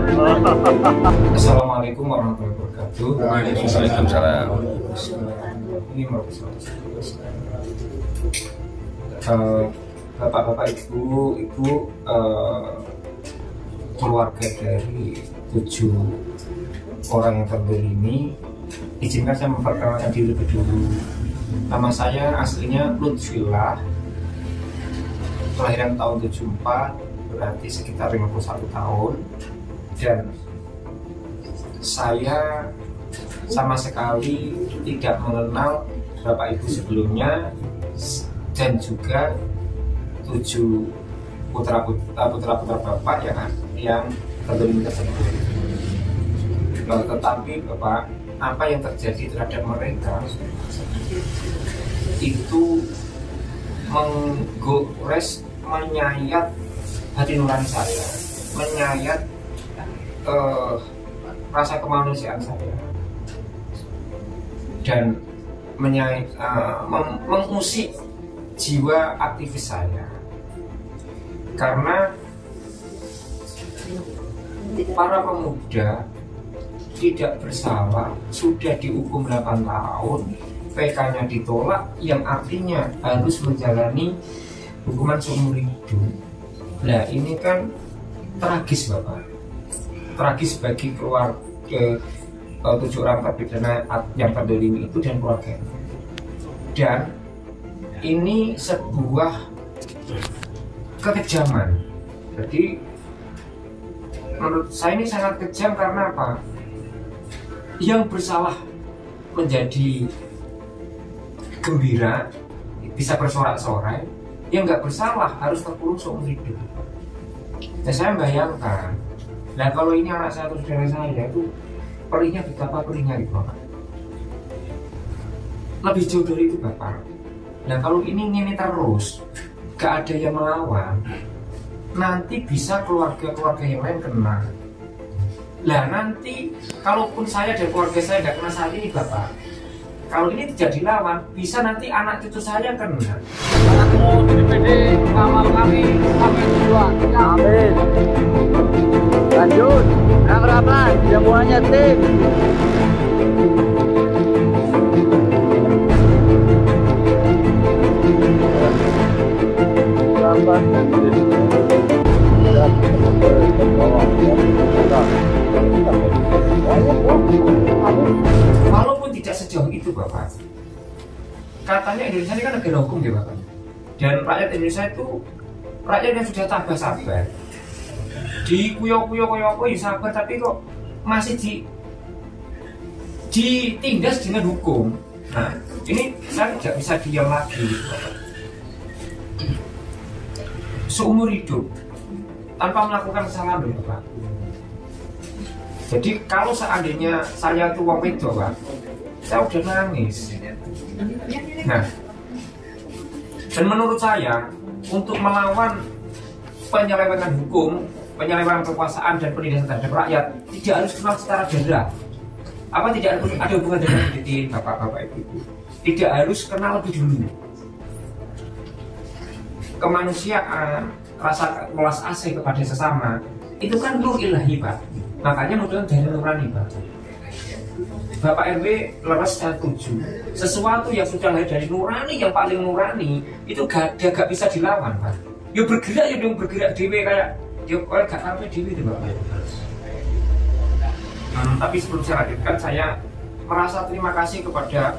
Assalamualaikum warahmatullahi wabarakatuh. Waalaikumsalam. Ini bapak-bapak, ibu, keluarga dari 7 orang yang terlindungi, izinkan saya memperkenalkan diri lebih dulu. Nama saya aslinya Lutfillah, kelahiran tahun 74, berarti sekitar 51 tahun, dan saya sama sekali tidak mengenal bapak ibu sebelumnya, dan juga 7 putra bapak yang terlindungi tersebut. Tetapi bapak, apa yang terjadi terhadap mereka itu menggores, menyayat hati nurani saya, menyayat rasa kemanusiaan saya, dan mengusik jiwa aktivis saya. Karena para pemuda tidak bersalah, sudah dihukum 8 tahun, PK-nya ditolak, yang artinya harus menjalani hukuman seumur hidup. Nah, ini kan tragis bapak, tragis bagi keluarga 7 orang terpidana yang terlindungi itu dan keluarganya. Dan ini sebuah kekejaman. Jadi menurut saya ini sangat kejam. Karena apa? Yang bersalah menjadi gembira, bisa bersorak-sorai. Yang nggak bersalah harus terkurung seumur hidup. Dan saya membayangkan, nah kalau ini anak saya atau saudara saya itu perihnya betapa perihnya gitu bapak. Lebih jauh dari itu bapak. Nah kalau ini terus, gak ada yang melawan, nanti bisa keluarga-keluarga yang lain kena. Lah nanti kalaupun saya dan keluarga saya gak kena saat ini bapak, kalau ini tidak dilawan, bisa nanti anak cucu saya kena. Aku DPD kawal kami sampai tujuan. Amin. Lanjut, rapat semuanya tim. Walaupun tidak sejauh itu bapak, katanya Indonesia ini kan negara hukum ya bapak, dan rakyat Indonesia itu rakyat yang sudah tabah sabar, di kuyo ya sabar, tapi kok masih ditindas dengan hukum. Nah ini saya tidak bisa diam lagi gitu, bapak. Seumur hidup tanpa melakukan kesalahan loh Pak. Jadi kalau seandainya saya itu wong wedo Pak, saya udah nangis. Nah, dan menurut saya untuk melawan penyelewengan hukum, penyelewengan kekuasaan dan penindasan terhadap rakyat tidak harus kenal secara darah. Apa tidak ada hubungan dengan identitas bapak-bapak ibu? Tidak harus kenal lebih dulu. Kemanusiaan, rasa welas asih kepada sesama itu kan nur ilahi Pak. Makanya mudah dari nurani Pak. Bapak RW leres setuju, sesuatu yang sudah lahir dari nurani, yang paling nurani itu gak bisa dilawan Pak. Ya bergerak, ya dong bergerak dewe, kayak ya gak sampai dewe itu Bapak. Tapi sebelum saya lanjutkan, saya merasa terima kasih kepada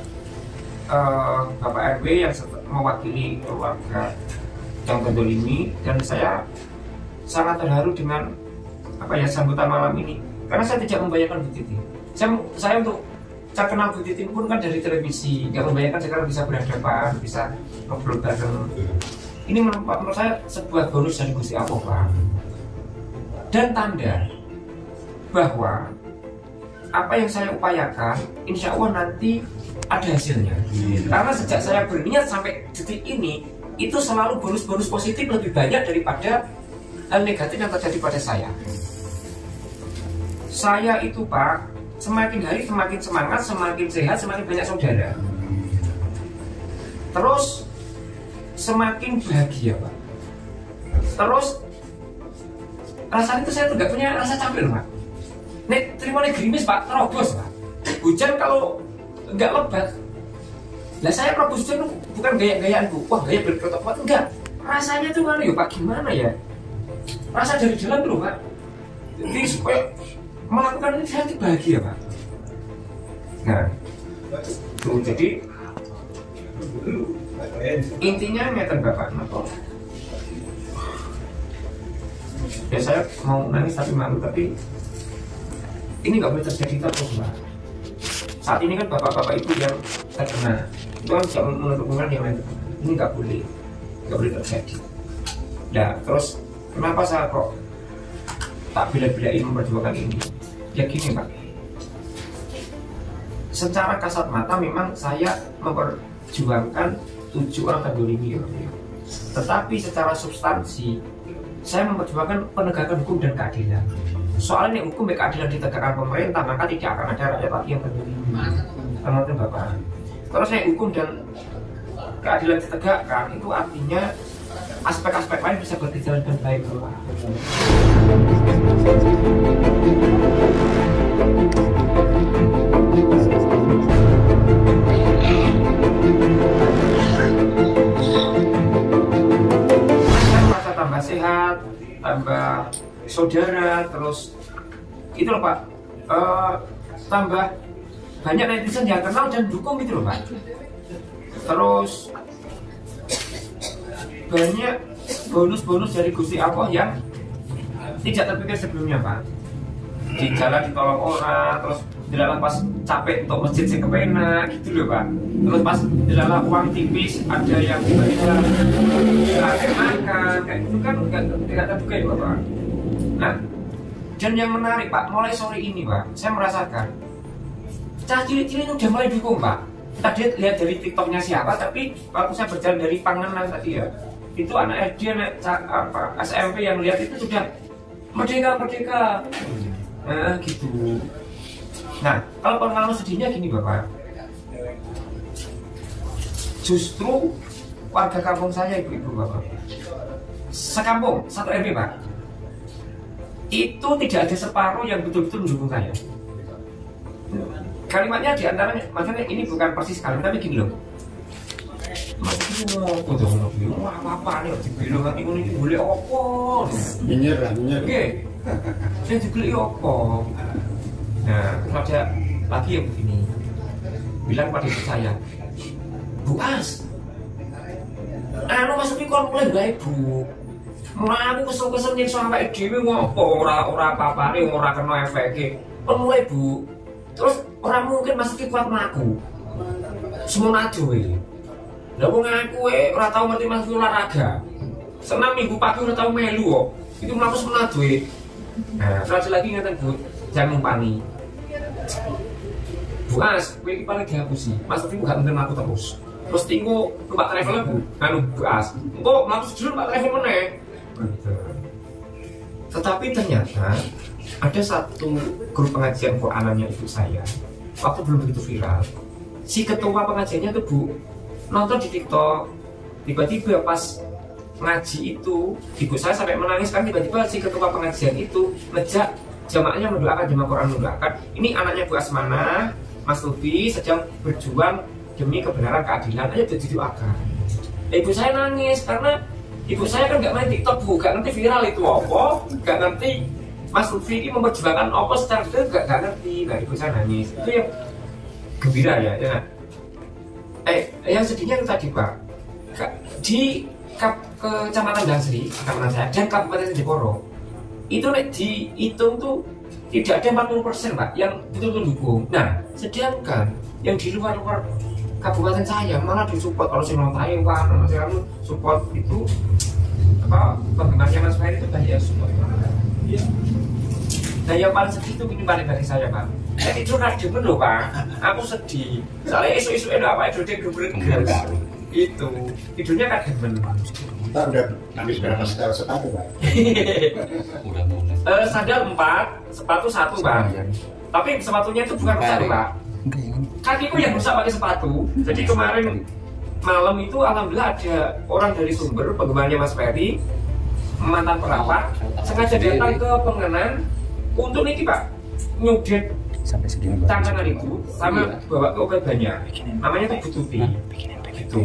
Bapak RW yang mewakili keluarga yang terlindungi, dan saya sangat terharu dengan sambutan malam ini, karena saya tidak membayangkan Bu Titi. Saya kenal Bu Titi pun kan dari televisi, nggak membayangkan sekarang bisa berhadapan, bisa ngobrol bareng. Ini menurut saya sebuah bonus dari Gusti Allah Pak, dan tanda bahwa apa yang saya upayakan insya Allah nanti ada hasilnya. Karena sejak saya berniat sampai detik ini, itu selalu bonus-bonus positif lebih banyak daripada hal negatif yang terjadi pada saya. Saya itu Pak, semakin hari semakin semangat, semakin sehat, semakin banyak saudara. Terus semakin bahagia Pak. Terus rasanya itu saya tuh nggak punya rasa capek loh Pak. Nek terima gerimis Pak, terobos Pak. Hujan kalau nggak lebat, lah saya kalau hujan bukan gaya-gayaanku, wah gaya berketok Pak, enggak. Rasanya tuh mana ya Pak, gimana ya? Rasa dari dalam loh Pak. Jadi supaya melakukan ini saya tuh bahagia Pak. Nah, tuh jadi intinya ngeten Bapak, apa? Ya saya mau nangis tapi malu, tapi ini nggak boleh terjadi terus Pak. Saat ini kan bapak-bapak itu yang terkena, itu kan bisa menutup kemungkinan yang lain. Ini nggak boleh terjadi. Nah, terus kenapa saya kok tak bela-belain memperjuangkan ini? Ya gini Pak, secara kasat mata memang saya memperjuangkan 7 orang terdolimi, tetapi secara substansi saya memperjuangkan penegakan hukum dan keadilan. Soalnya hukum dan keadilan ditegakkan pemerintah, maka tidak akan ada rakyat lagi yang terdolimi. Teman-teman Bapak, terus saya hukum dan keadilan ditegakkan itu artinya aspek-aspek lain bisa berjalan dengan baik Bapak. Masa tambah sehat, tambah saudara, terus itu loh Pak, tambah banyak netizen yang kenal dan dukung gitu loh Pak. Terus banyak bonus-bonus dari Gusti Allah yang tidak terpikir sebelumnya Pak. Di jalan ditolong orang, terus dilalah pas capek untuk masjid sing kepenak gitu loh Pak. Terus pas dilalah uang tipis ada yang bayar, makan kayak gitu kan tidak terduga ya Bapak. Nah, dan yang menarik Pak, mulai sore ini Pak, saya merasakan cah cilik-cilik udah mulai dukung Pak. Tadi lihat dari TikToknya siapa, tapi waktu saya berjalan dari Panganan tadi ya, itu anak SD, anak SMP yang lihat itu sudah merdeka. Nah gitu. Nah, kalau pengalaman sedihnya gini Bapak, justru warga kampung saya ibu-ibu Bapak, sekampung, satu RW Pak, itu tidak ada separuh yang betul-betul mendukung saya. Kalimatnya diantaranya, maksudnya ini bukan persis kalimat, tapi gini loh. Mas itu mau apa nih? Dibilang nanti ini boleh apa? Nyer. Oke, saya dibeli apa? Nah, terus ada lagi yang begini, bilang pada ibu saya, Bu As, maksudnya kalau mulai baik Bu. Mulai aku kesel-kesel yang sampai dewi ngopo ora apa-apa nih, ora kena efeknya. Mulai Bu. Terus orang mungkin masih kuat melaku semua nado lah wong aku ora tau ngerti masuk olahraga. Senam minggu pagi ora tau melu kok. Itu mlaku semenado Nah, terus lagi ngeten Bu, jangan ngumpani. Bu As, kowe iki paling dihapusi. Mas tapi gak mungkin mlaku terus. Terus tinggu numpak travel Bu. Bu As. Engko mlaku sedulur numpak travel meneh. Tetapi ternyata ada satu grup pengajian Quranannya ibu saya, waktu belum begitu viral, si ketua pengajiannya tuh Bu nonton di TikTok, tiba-tiba pas ngaji itu ibu saya sampai menangis kan, tiba-tiba si ketua pengajian itu ngejak jamaahnya mendoakan, jamaah Quran mendoakan, ini anaknya Bu Asmana, Mas Lubi sedang berjuang demi kebenaran keadilan, ayo didoakan. Ibu saya nangis karena ibu saya kan nggak main TikTok Bu, nggak ngerti viral itu apa, nggak ngerti Mas Lutfi ini memperjuangkan apa secara detail, gak ngerti. Nah ibu saya nangis, itu yang gembira ya. Yang sedihnya itu tadi Pak, di Kecamatan Dangsri, kecamatan saya, dan Kabupaten Jeporo, itu dihitung tuh tidak ada 40% Pak yang betul-betul dukung. Nah sedangkan yang di luar Kabupaten saya malah disupport, kalau sing nang Taiwan, kalau support itu apa penggemarnya Mas Ferry itu banyak yang support. Nah yang paling sedih itu ini paling bagi saya Pak. Itu demen loh Pak, aku sedih. Soalnya isu-isu itu apa itu dia geber-geber. Itu tidurnya kan demen. Kita udah habis berapa sepatu Pak? Sandal 4, sepatu 1 Pak. Tapi sepatunya itu bukan satu Pak. Kakiku yang rusak pakai sepatu. Jadi kemarin malam itu alhamdulillah ada orang dari Sumber, penggemarnya Mas Ferry, mantan perawat sengaja datang ke pengenan untuk niki Pak nyudet sampai segini tangan ibu sama bawa ke obat banyak namanya tuh bututi gitu.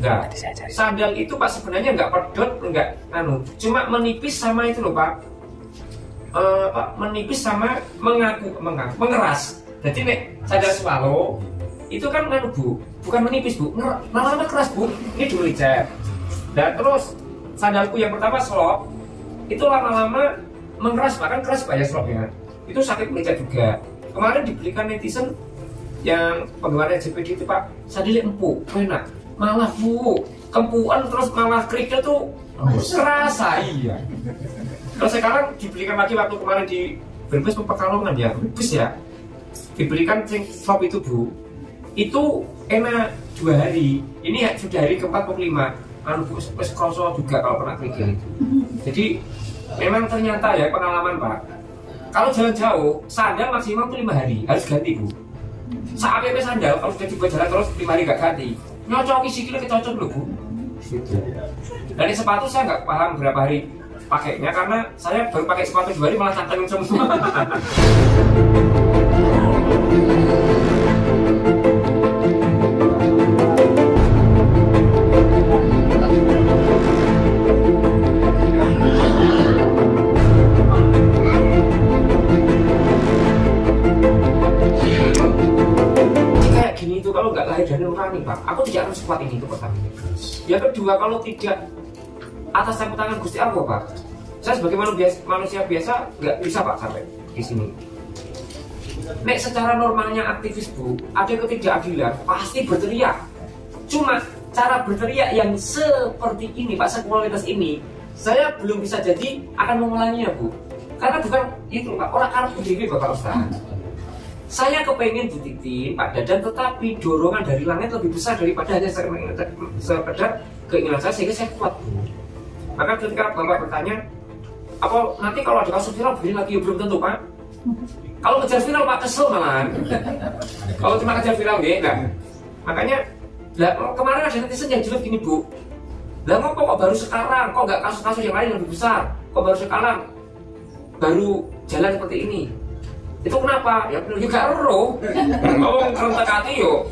Enggak, sandal itu Pak sebenarnya nggak pedot, nggak cuma menipis sama itu loh Pak. Pak menipis sama mengeras. Jadi nek sandal swallow itu kan Bu, bukan menipis Bu, malah keras Bu. Ini dulu licet. Dan terus sandalku yang pertama slop itu lama-lama mengeras, bahkan keras Pak ya slopnya. Itu sakit licet juga. Kemarin dibelikan netizen yang penggemarnya JPD itu Pak, sandalnya empuk, enak. Malah Bu, kempuan terus malah kerikil tuh serasa. Iya. Terus sekarang dibelikan lagi waktu kemarin di Brebes Pekalongan ya, Brebes ya. Dibelikan slop itu Bu. Itu enak 2 hari. Ini sudah hari ke-4 atau 5. Bu, kroso juga kalau kena kerikil itu. Jadi memang ternyata ya pengalaman Pak. Kalau jalan jauh, sandal maksimal tuh 5 hari harus ganti Bu. Saat sandal kalau sudah dibuat jalan terus 5 hari gak ganti, nyocoki sikilnya kecocok loh Bu. Gitu. Dan ini sepatu saya nggak paham berapa hari pakainya karena saya baru pakai sepatu 2 hari malah canteng semua. Kalau nggak lahir dari nurani Pak, aku tidak akan sekuat ini itu pertama. Yang kedua, kalau tidak atas campur tangan Gusti Allah Pak, saya sebagai manusia biasa nggak bisa Pak sampai di sini. Nek secara normalnya aktivis Bu, ada ketidakadilan pasti berteriak. Cuma cara berteriak yang seperti ini Pak, sekualitas ini, saya belum bisa jadi akan mengulanginya Bu. Karena bukan itu Pak, orang Arab berdiri Bapak Ustaz. Saya kepengen Bu Titin, Pak Dadan, tetapi dorongan dari langit lebih besar daripada hanya sekedar keinginan saya, sehingga saya kuat Bu. Maka ketika Bapak bertanya, apa nanti kalau ada kasus viral begini lagi, belum tentu Pak. Kalau ngejar viral Pak kesel malahan. Kalau cuma ngejar viral enggak. Makanya kemarin ada netizen yang jelek gini Bu. Lah kok baru sekarang, kok nggak kasus-kasus yang lain lebih besar? Kok baru sekarang baru jalan seperti ini? Itu kenapa? Ya juga ero. Ngomong kerentek hati yo.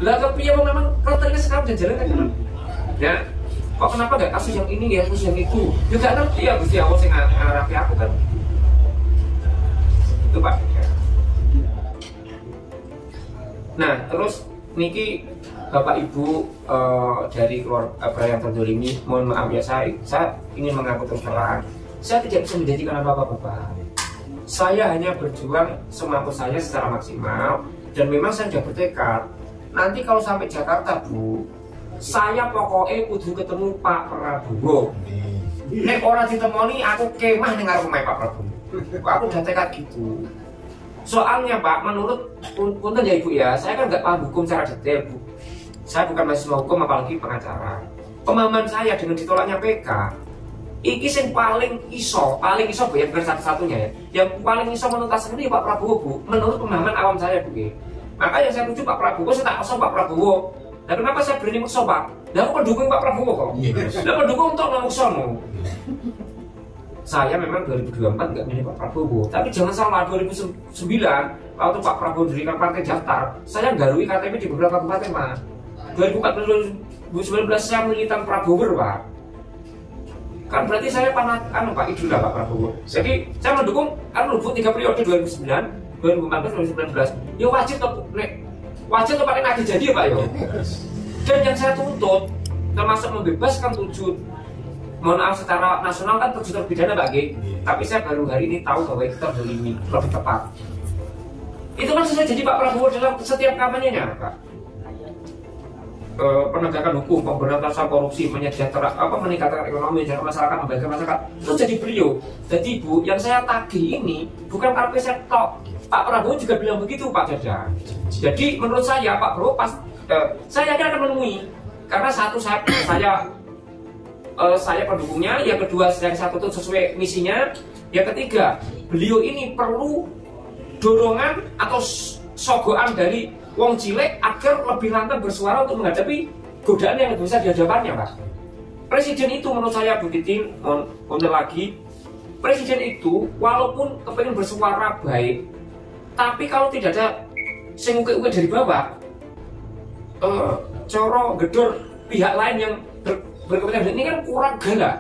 Lah kepiye memang kerenteknya sekarang dan jalan kan. Ya. Kok kenapa enggak kasus yang ini ya, kasus yang itu? Juga ngerti ya Gusti Allah sing ngarapi aku kan. Itu Pak. Nah, terus niki Bapak Ibu dari keluarga yang terdolimi, mohon maaf ya saya ingin mengaku terus terang. Saya tidak bisa menjanjikan apa-apa Bapak. Saya hanya berjuang semampu saya secara maksimal dan memang saya sudah bertekad. Nanti kalau sampai Jakarta Bu, saya pokoknya kudu ketemu Pak Prabowo. Nek orang ditemoni aku kemah dengar pemain Pak Prabowo. Aku udah tekad gitu. Soalnya Pak, menurut punten ya Ibu ya, saya kan nggak paham hukum secara detail Bu. Saya bukan mahasiswa hukum apalagi pengacara. Pemahaman saya dengan ditolaknya PK, iki yang paling iso Bu ya, bukan satu-satunya ya. Yang paling iso menuntaskan ini Pak Prabowo Bu, menurut pemahaman awam saya Bu. Maka yang saya tuju Pak Prabowo, saya tak usah Pak Prabowo. Nah kenapa saya berani maksa Pak? Nah aku pendukung Pak Prabowo kok. Nah pendukung untuk maksamu. Saya memang 2024 nggak milih Pak Prabowo, tapi jangan salah 2009 waktu Pak Prabowo dirikan partai daftar, saya nggarui KTP di beberapa kabupaten Pak. 2014 saya militan Prabowo Pak. Kan berarti saya Pak idola Pak Prabowo. Jadi saya mendukung Bu 3 periode 2009, 2014, 2019. Ya wajib tuh paling lagi jadi ya Pak ya. Dan yang saya tuntut termasuk membebaskan 7, mohon maaf secara nasional kan 7 terpidana Pak G. Tapi saya baru hari ini tahu bahwa itu terdelimi lebih tepat. Itu kan sesuai jadi Pak Prabowo dalam setiap kampanyenya Pak. Penegakan hukum, pemberantasan korupsi, meningkatkan ekonomi, dan masyarakat, membahagiakan masyarakat, itu jadi beliau. Jadi Bu, yang saya tagih ini bukan karena saya tok. Pak Prabowo juga bilang begitu Pak Dadan. Jadi menurut saya Pak Prabowo saya yakin akan menemui. Karena satu saya pendukungnya, yang kedua yang satu itu sesuai misinya, yang ketiga beliau ini perlu dorongan atau sogokan dari wong cilik agar lebih lantang bersuara untuk menghadapi godaan yang lebih besar di hadapannya Pak. presiden itu menurut saya Bu Titin, untuk lagi, presiden itu walaupun kepengen bersuara baik, tapi kalau tidak ada sing uke-uke dari bawah, coro gedor pihak lain yang berkepentingan ini kan kurang galak.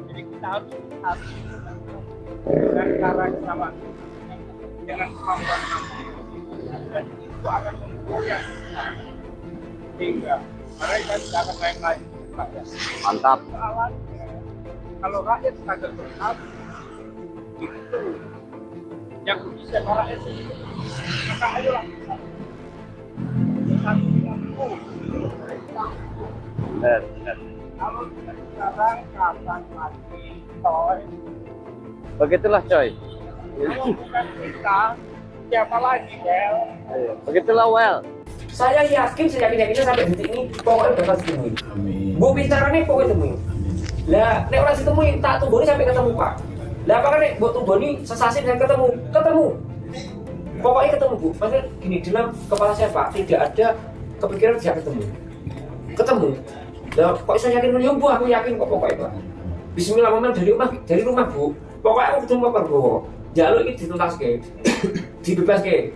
Jadi kita harus dengan cara sama dengan kemampuan dan itu akan membuat hingga mereka tidak akan main-main. Mantap. Kalau rakyat sadar bersatu itu yang bisa rakyat itu, maka ayolah satu mampu. Kalau kita sekarang kapan mati, coy. Begitulah coy. Kalau bukan kita, siapa lagi, Bel? Begitulah well. Saya yakinnya sampai detik ini pokoknya bakal ditemui. Bu bicaranya pokoknya temui. Lah, nek ora ditemui tak tumboni sampai ketemu Pak. Lah apa kan nek mbok tumboni sesasi dan ketemu. Pokoknya ketemu Bu. Maksudnya gini, dalam kepala saya Pak tidak ada kepikiran tidak ketemu. Lah kok saya yakin menyo Bu, aku yakin kok pokoknya Pak. Bismillah memang dari rumah Bu. Pokoknya aku ketemu Pak Prabowo. Jalur iki dituntaske. Dibebaske.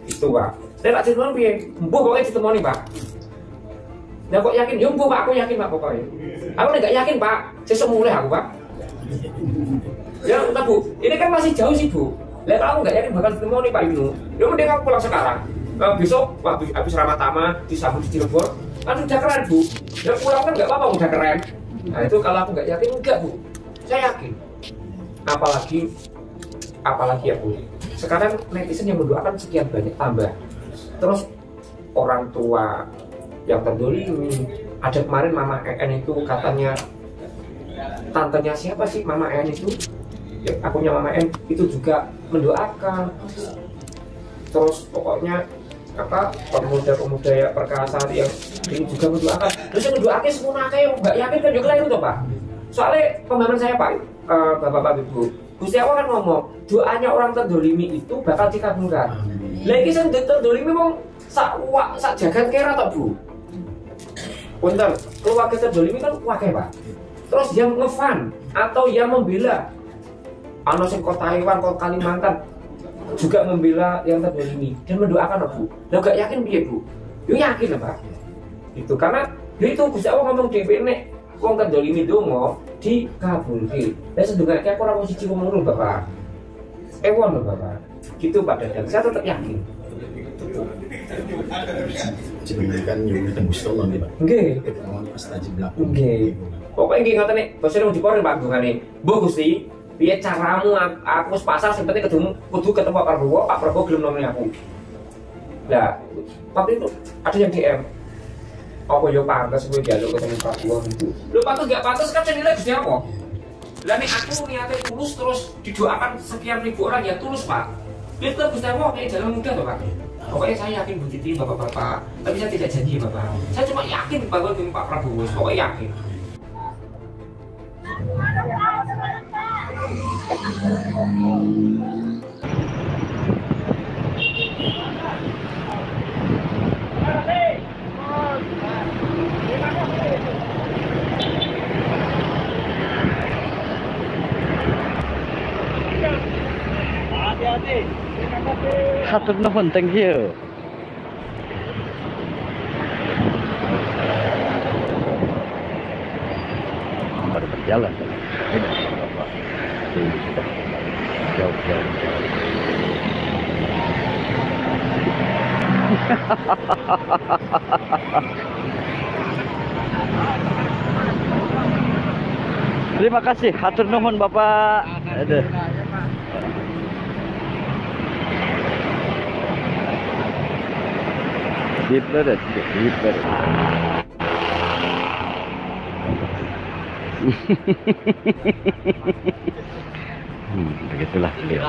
Itu Pak. Nek tak ditemoni piye? Mbuh pokoknya ditemoni Pak. Nah kok yakin? Ya mbuh Pak, aku yakin Pak pokoknya. Aku nggak yakin Pak, sesuk mulai aku Pak. Ya entah Bu, ini kan masih jauh sih Bu. Lah kalau aku nggak yakin bakal ditemoni Pak Yunu, ya mending aku pulang sekarang. Besok habis Ramatama disambut di Cirebon, kan udah keren Bu. Ya pulang kan nggak apa-apa, udah keren. Nah itu kalau aku nggak yakin, enggak Bu. Saya yakin. Apalagi ya Bu. Sekarang netizen yang mendoakan sekian banyak tambah. Terus orang tua yang terdolimi, ada kemarin Mama EN itu katanya tantenya siapa sih Mama EN itu, ya, akunnya Mama EN itu juga mendoakan. Terus pokoknya apa pemuda-pemuda ya perkasa yang ini juga mendoakan. Terus yang mendoakan semua yang nggak yakin kan juga lain tuh Pak. Soalnya pemahaman saya Pak, Bapak Ibu, Gusti Allah kan ngomong doanya orang terdolimi itu bakal dikabulkan. Lagi yang terdolimi mau sak jagat kira atau Bu? Bentar, keluarga terdolimi kan wakai Pak. Terus yang ngefan atau yang membela, ano sing kota Taiwan, kota Kalimantan juga membela yang terdolimi dan mendoakan Bu. Lah gak yakin piye Bu? Yo yakin lah Pak. Itu karena itu Gusti Allah ngomong dhewe nek wong terdolimi donga dikabulke. Lah sedungake aku ora mung siji wong ngono Bapak. Ewon lho Bapak. Gitu Pak Dadang, saya tetap yakin. Sebenarnya kan yang tembus tolong nih Pak. Nggih. Pas taji belakang. Nggih. Pokoknya nggih ngoten nek basa nang dipore Pak dungane. Mbah Gusti, piye caramu aku wis pasar sing penting kudu ketemu Pak Prabowo gelem nomor aku. Lah, waktu itu ada yang DM. Apa yo pantes kowe njaluk ketemu Pak Prabowo itu. Lho pantes gak pantes kan nilai Gusti Allah. Lah nek aku niate tulus terus didoakan sekian ribu orang ya tulus Pak. Itu Gusti Allah kayak jalan mudah toh Pak. Pokoknya saya yakin Bu Titi, Bapak-bapak. Tapi saya tidak janji Bapak. Saya cuma yakin bakal ketemu Pak Prabowo. Pokoknya yakin. Hatur nuhun, thank you. Baru berjalan. Jauh. Terima kasih, hatur nuhun Bapak. Aduh. Deep banget. Begitulah beliau.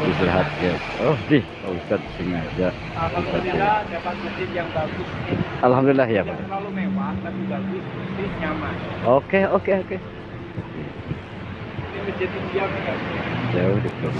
Istirahat ya. Oh, Pak Ustadz sengaja. Alhamdulillah dapat masjid yang bagus. Alhamdulillah ya, Pak. Tidak terlalu mewah tapi bagus, bersih, nyaman. Oke. Ini masjid India kan? Jauh di Blok.